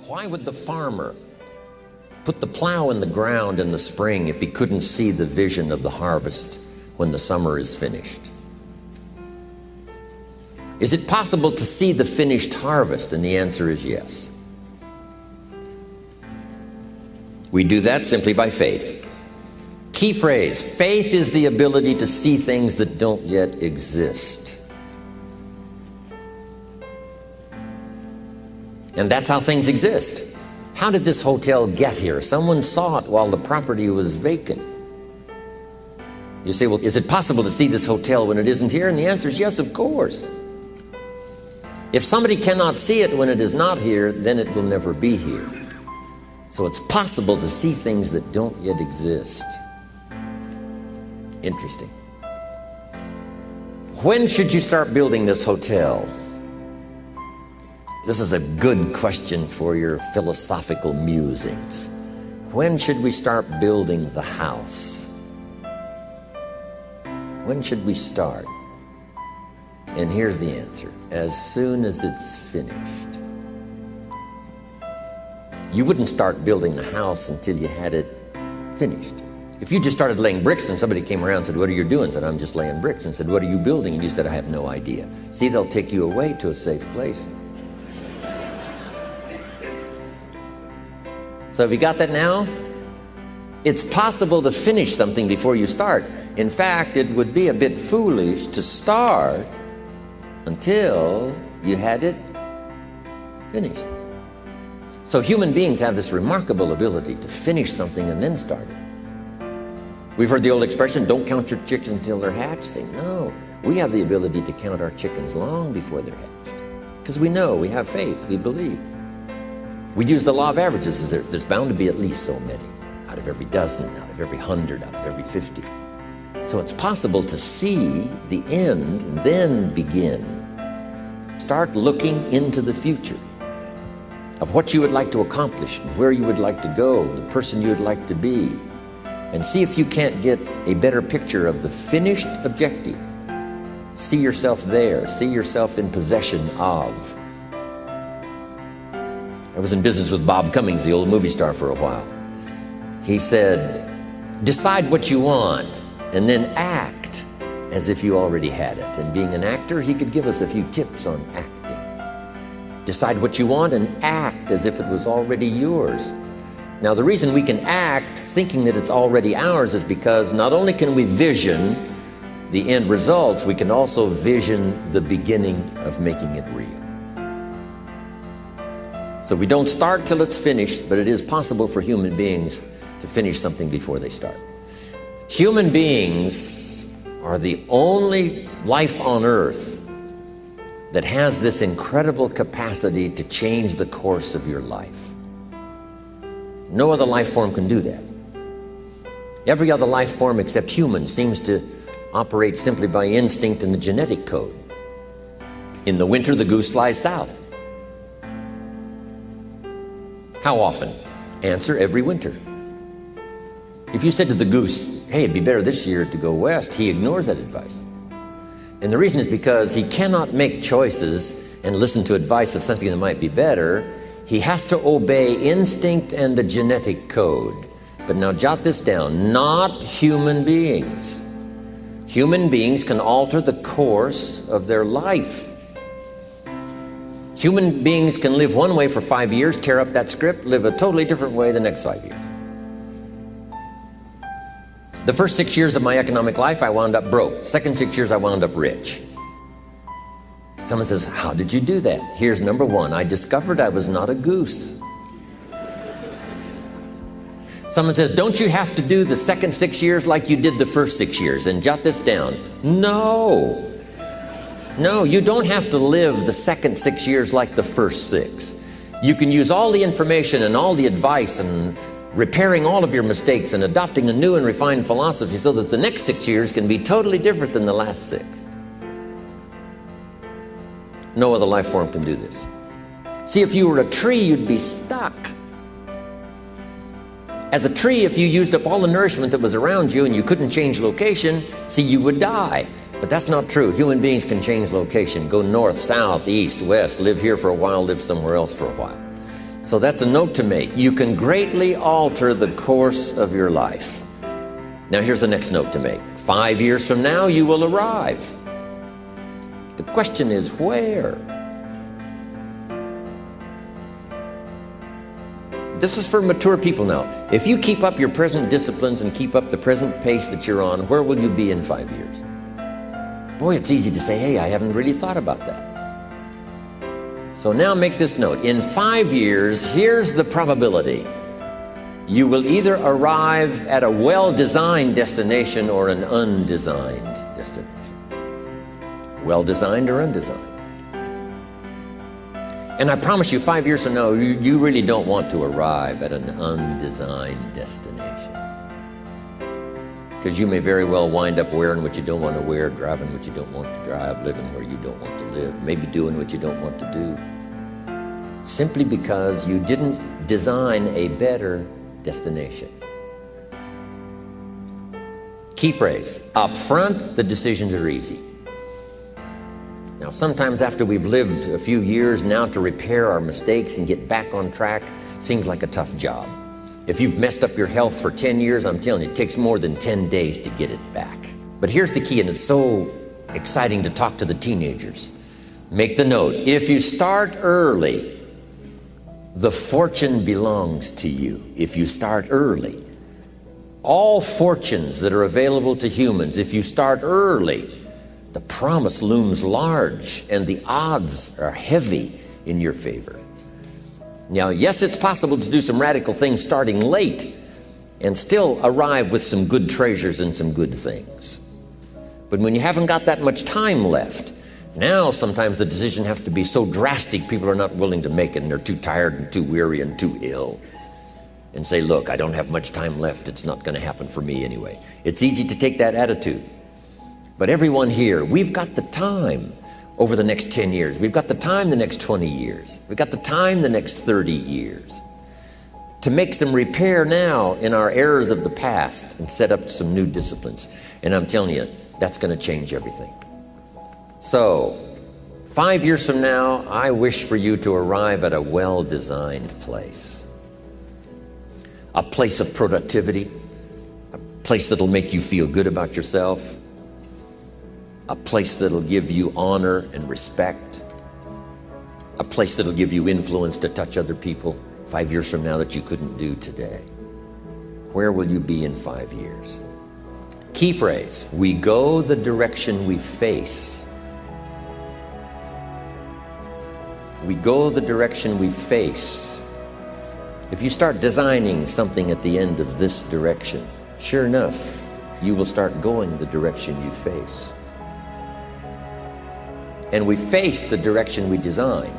Why would the farmer put the plow in the ground in the spring if he couldn't see the vision of the harvest when the summer is finished? Is it possible to see the finished harvest? And the answer is yes. We do that simply by faith. Key phrase, faith is the ability to see things that don't yet exist. And that's how things exist. How did this hotel get here? Someone saw it while the property was vacant. You say, well, is it possible to see this hotel when it isn't here? And the answer is yes, of course. If somebody cannot see it when it is not here, then it will never be here. So it's possible to see things that don't yet exist. Interesting. When should you start building this hotel? This is a good question for your philosophical musings. When should we start building the house? When should we start? And here's the answer. As soon as it's finished. You wouldn't start building the house until you had it finished. If you just started laying bricks and somebody came around and said, what are you doing? I said, I'm just laying bricks. And said, what are you building? And you said, I have no idea. See, they'll take you away to a safe place. So have you got that now? It's possible to finish something before you start. In fact, it would be a bit foolish to start until you had it finished. So human beings have this remarkable ability to finish something and then start it. We've heard the old expression, don't count your chickens until they're hatched. Say, no, we have the ability to count our chickens long before they're hatched. Because we know, we have faith, we believe. We use the law of averages. There's bound to be at least so many. Out of every dozen, out of every 100, out of every 50. So it's possible to see the end and then begin. Start looking into the future of what you would like to accomplish, and where you would like to go, the person you would like to be, and see if you can't get a better picture of the finished objective. See yourself there. See yourself in possession of. I was in business with Bob Cummings, the old movie star, for a while. He said, decide what you want and then act as if you already had it. And being an actor, he could give us a few tips on acting. Decide what you want and act as if it was already yours. Now, the reason we can act thinking that it's already ours is because not only can we vision the end results, we can also vision the beginning of making it real. So we don't start till it's finished, but it is possible for human beings to finish something before they start. Human beings are the only life on earth that has this incredible capacity to change the course of your life. No other life form can do that. Every other life form except humans seems to operate simply by instinct and the genetic code. In the winter, the goose flies south. How often? Answer, every winter. If you said to the goose, hey, it'd be better this year to go west, he ignores that advice. And the reason is because he cannot make choices and listen to advice of something that might be better. He has to obey instinct and the genetic code. But now jot this down, not human beings. Human beings can alter the course of their life. Human beings can live one way for 5 years, tear up that script, live a totally different way the next 5 years. The first 6 years of my economic life, I wound up broke. Second 6 years, I wound up rich. Someone says, how did you do that? Here's number one. I discovered I was not a goose. Someone says, don't you have to do the second 6 years like you did the first 6 years? And jot this down. No. No, you don't have to live the second 6 years like the first 6. You can use all the information and all the advice and repairing all of your mistakes and adopting a new and refined philosophy so that the next 6 years can be totally different than the last 6. No other life form can do this. See, if you were a tree, you'd be stuck. As a tree, if you used up all the nourishment that was around you and you couldn't change location, see, you would die. But that's not true. Human beings can change location, go north, south, east, west, live here for a while, live somewhere else for a while. So that's a note to make. You can greatly alter the course of your life. Now here's the next note to make. 5 years from now, you will arrive. The question is where? This is for mature people now. If you keep up your present disciplines and keep up the present pace that you're on, where will you be in 5 years? Boy, it's easy to say, hey, I haven't really thought about that. So now make this note. In 5 years, here's the probability. You will either arrive at a well-designed destination or an undesigned destination. Well-designed or undesigned. And I promise you, 5 years from now, you really don't want to arrive at an undesigned destination. Because you may very well wind up wearing what you don't want to wear, driving what you don't want to drive, living where you don't want to live, maybe doing what you don't want to do. Simply because you didn't design a better destination. Key phrase, up front, the decisions are easy. Now, sometimes after we've lived a few years, now to repair our mistakes and get back on track seems like a tough job. If you've messed up your health for 10 years, I'm telling you, it takes more than 10 days to get it back. But here's the key, and it's so exciting to talk to the teenagers. Make the note, if you start early, the fortune belongs to you. If you start early. All fortunes that are available to humans, if you start early, the promise looms large and the odds are heavy in your favor. Now, yes, it's possible to do some radical things starting late and still arrive with some good treasures and some good things. But when you haven't got that much time left, now sometimes the decision has to be so drastic people are not willing to make it and they're too tired and too weary and too ill. And say, look, I don't have much time left. It's not going to happen for me anyway. It's easy to take that attitude. But everyone here, we've got the time over the next 10 years. We've got the time the next 20 years. We've got the time the next 30 years to make some repair now in our errors of the past and set up some new disciplines. And I'm telling you, that's going to change everything. So, 5 years from now, I wish for you to arrive at a well-designed place. A place of productivity, a place that'll make you feel good about yourself, a place that'll give you honor and respect, a place that'll give you influence to touch other people 5 years from now that you couldn't do today. Where will you be in 5 years? Key phrase, we go the direction we face. We go the direction we face. If you start designing something at the end of this direction, sure enough, you will start going the direction you face. And we face the direction we design.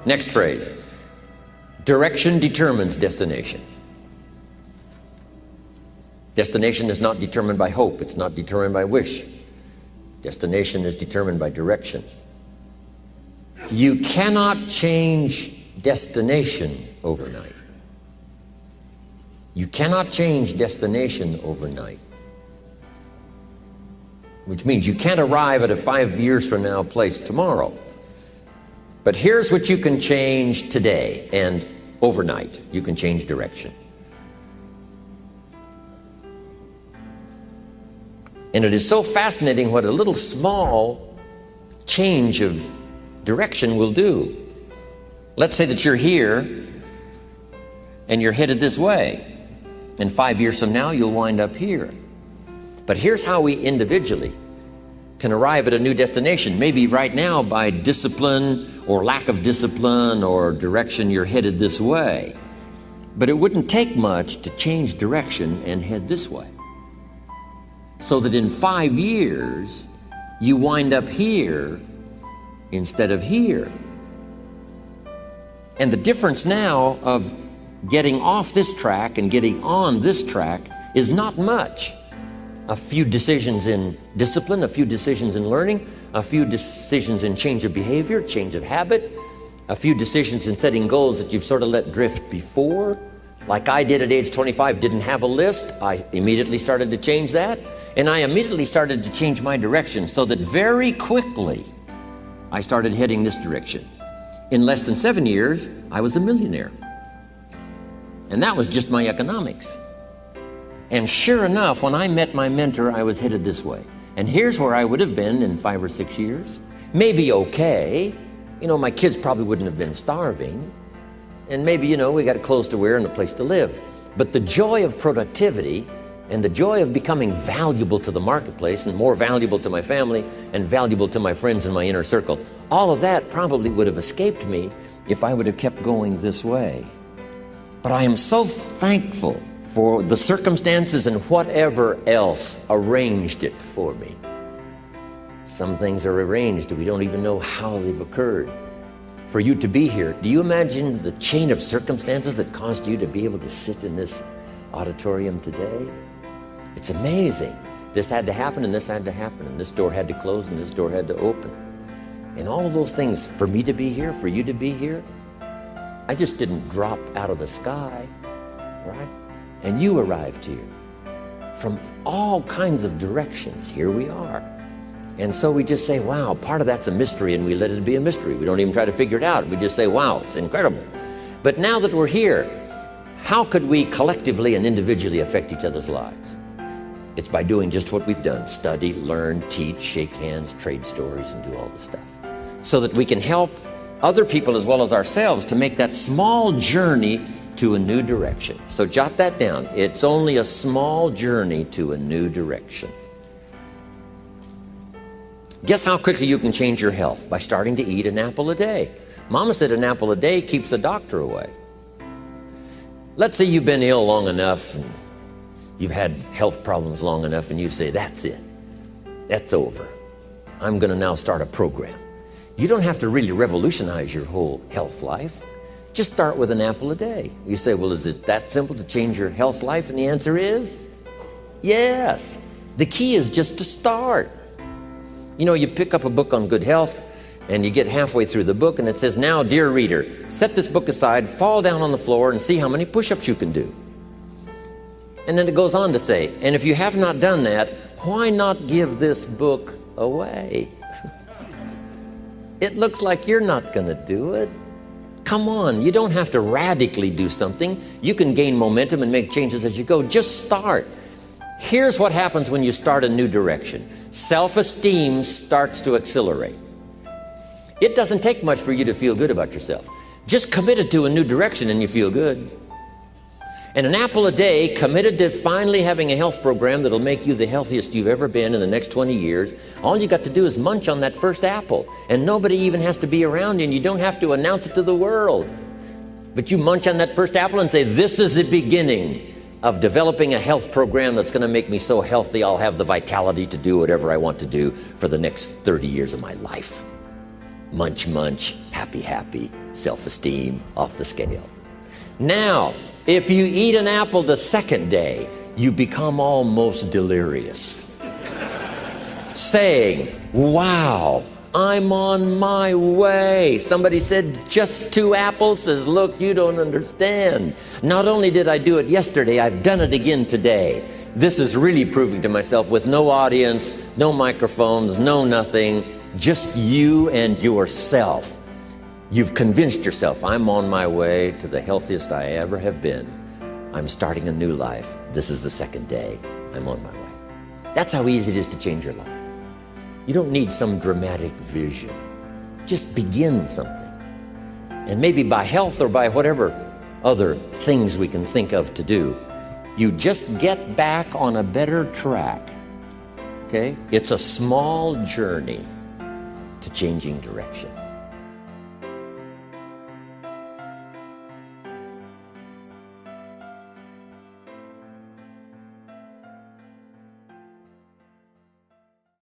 Next phrase, direction determines destination. Destination is not determined by hope. It's not determined by wish. Destination is determined by direction. You cannot change destination overnight. You cannot change destination overnight. Which means you can't arrive at a 5 years from now place tomorrow. But here's what you can change today and overnight. You can change direction. And it is so fascinating what a little small change of direction will do. Let's say that you're here and you're headed this way. And 5 years from now, you'll wind up here. But here's how we individually can arrive at a new destination. Maybe right now by discipline or lack of discipline or direction, you're headed this way. But it wouldn't take much to change direction and head this way. So that in 5 years, you wind up here instead of here. And the difference now of getting off this track and getting on this track is not much. A few decisions in discipline, a few decisions in learning, a few decisions in change of behavior, change of habit, a few decisions in setting goals that you've sort of let drift before. Like I did at age 25, didn't have a list. I immediately started to change that. And I immediately started to change my direction so that very quickly I started heading this direction. In less than 7 years, I was a millionaire. And that was just my economics. And sure enough, when I met my mentor, I was headed this way. And here's where I would have been in 5 or 6 years. Maybe okay. You know, my kids probably wouldn't have been starving. And maybe, you know, we got clothes to wear and a place to live. But the joy of productivity and the joy of becoming valuable to the marketplace and more valuable to my family and valuable to my friends in my inner circle, all of that probably would have escaped me if I would have kept going this way. But I am so thankful for the circumstances and whatever else arranged it for me. Some things are arranged, we don't even know how they've occurred. For you to be here, do you imagine the chain of circumstances that caused you to be able to sit in this auditorium today? It's amazing. This had to happen, and this had to happen, and this door had to close, and this door had to open. And all of those things, for me to be here, for you to be here, I just didn't drop out of the sky, right? And you arrived here from all kinds of directions. Here we are. And so we just say, wow, part of that's a mystery, and we let it be a mystery. We don't even try to figure it out. We just say, wow, it's incredible. But now that we're here, how could we collectively and individually affect each other's lives? It's by doing just what we've done: study, learn, teach, shake hands, trade stories, and do all this stuff. So that we can help other people as well as ourselves to make that small journey to a new direction. So jot that down. It's only a small journey to a new direction. Guess how quickly you can change your health? By starting to eat an apple a day. Mama said an apple a day keeps the doctor away. Let's say you've been ill long enough, and you've had health problems long enough, and you say, that's it. That's over. I'm going to now start a program. You don't have to really revolutionize your whole health life. Just start with an apple a day. You say, well, is it that simple to change your health life? And the answer is yes. The key is just to start. You know, you pick up a book on good health, and you get halfway through the book, and it says, now, dear reader, set this book aside, fall down on the floor, and see how many push-ups you can do. And then it goes on to say, and if you have not done that, why not give this book away? It looks like you're not going to do it. Come on, you don't have to radically do something. You can gain momentum and make changes as you go. Just start. Here's what happens when you start a new direction. Self-esteem starts to accelerate. It doesn't take much for you to feel good about yourself. Just committed to a new direction and you feel good. And an apple a day, committed to finally having a health program that'll make you the healthiest you've ever been in the next 20 years, all you got to do is munch on that first apple. And nobody even has to be around you, and you don't have to announce it to the world. But you munch on that first apple and say, this is the beginning of developing a health program that's going to make me so healthy I'll have the vitality to do whatever I want to do for the next 30 years of my life. Munch, munch, happy, happy, self-esteem off the scale. Now, if you eat an apple the second day, you become almost delirious, saying, wow, I'm on my way. Somebody said, just 2 apples? Says, look, you don't understand. Not only did I do it yesterday, I've done it again today. This is really proving to myself with no audience, no microphones, no nothing, just you and yourself. You've convinced yourself, I'm on my way to the healthiest I ever have been. I'm starting a new life. This is the second day. I'm on my way. That's how easy it is to change your life. You don't need some dramatic vision. Just begin something. And maybe by health or by whatever other things we can think of to do, you just get back on a better track. Okay? It's a small journey to changing direction.